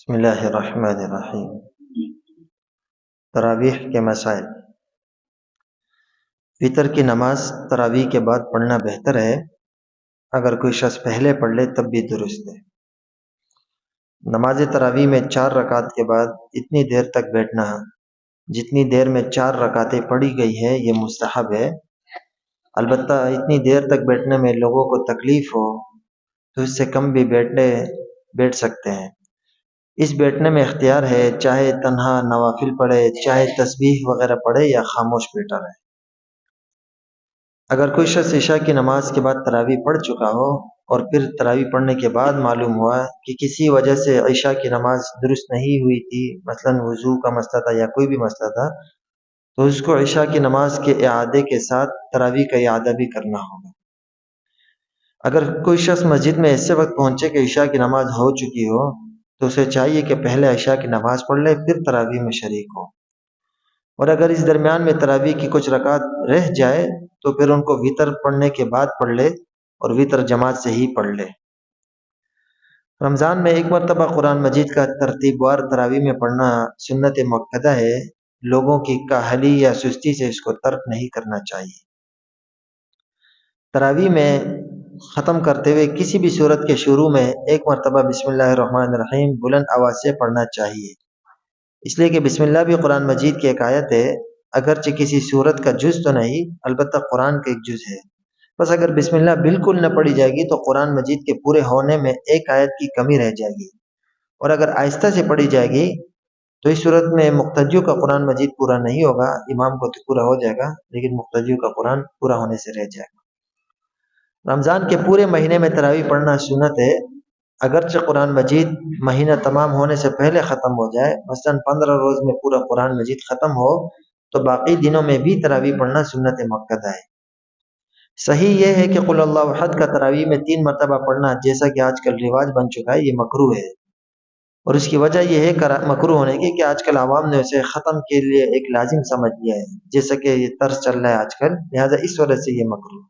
بسم اللہ الرحمن الرحیم۔ تراویح کے مسائل۔ وتر کی نماز تراویح کے بعد پڑھنا بہتر ہے، اگر کوئی شخص پہلے پڑھ لے تب بھی درست ہے۔ نماز تراویح میں 4 رکعت کے بعد اتنی دیر تک بیٹھنا جتنی دیر میں 4 رکعتیں پڑھی گئی ہے یہ مستحب ہے۔ البتہ اتنی دیر تک بیٹھنے میں لوگوں کو تکلیف ہو تو اس سے کم بھی بیٹھ سکتے ہیں۔ اس بیٹھنے میں اختیار ہے، چاہے تنہا نوافل پڑھے، چاہے تسبیح وغیرہ پڑھے یا خاموش بیٹھا رہے۔ اگر کوئی شخص عشاء کی نماز کے بعد تراویح پڑھ چکا ہو اور پھر تراویح پڑھنے کے بعد معلوم ہوا کہ کسی وجہ سے عشاء کی نماز درست نہیں ہوئی تھی، مثلا وضو کا مسئلہ تھا یا کوئی بھی مسئلہ تھا، تو اس کو عشاء کی نماز کے اعادے کے ساتھ تراویح کا اعادہ بھی کرنا ہوگا۔ اگر کوئی شخص مسجد میں ایسے وقت پہنچے کہ عشاء کی نماز ہو چکی ہو تو اسے چاہیے کہ پہلے عشاء کی نماز پڑھ لے پھر تراویح میں شریک ہو، اور اگر اس درمیان میں تراویح کی کچھ رکعت رہ جائے تو پھر ان کو وتر پڑھنے کے بعد پڑھ لے اور وتر جماعت سے ہی پڑھ لے۔ رمضان میں ایک مرتبہ قرآن مجید کا ترتیب وار تراویح میں پڑھنا سنت مؤکدہ ہے، لوگوں کی کاہلی یا سستی سے اس کو ترک نہیں کرنا چاہیے۔ تراویح میں ختم کرتے ہوئے کسی بھی سورت کے شروع میں ایک مرتبہ بسم اللہ الرحمن الرحیم بلند آواز سے پڑھنا چاہیے، اس لیے کہ بسم اللہ بھی قرآن مجید کی ایک آیت ہے، اگرچہ کسی سورت کا جز تو نہیں، البتہ قرآن کا ایک جز ہے۔ بس اگر بسم اللہ بالکل نہ پڑھی جائے گی تو قرآن مجید کے پورے ہونے میں ایک آیت کی کمی رہ جائے گی، اور اگر آہستہ سے پڑھی جائے گی تو اس صورت میں مقتدیوں کا قرآن مجید پورا نہیں ہوگا، امام کو تو پورا ہو جائے گا لیکن مقتدیوں کا قرآن پورا ہونے سے رہ جائے گا۔ رمضان کے پورے مہینے میں تراویح پڑھنا سنت ہے، اگرچہ قرآن مجید مہینہ تمام ہونے سے پہلے ختم ہو جائے، مثلا 15 روز میں پورا قرآن مجید ختم ہو تو باقی دنوں میں بھی تراویح پڑھنا سنت مؤکدہ ہے۔ صحیح یہ ہے کہ قل اللہ احد کا تراویح میں 3 مرتبہ پڑھنا، جیسا کہ آج کل رواج بن چکا ہے، یہ مکروہ ہے، اور اس کی وجہ یہ ہے مکروہ ہونے کی کہ آج کل عوام نے اسے ختم کے لیے ایک لازم سمجھ لیا ہے، جیسا کہ یہ طرز چل رہا ہے آج کل، لہذا اس وجہ سے یہ مکروہ ہے۔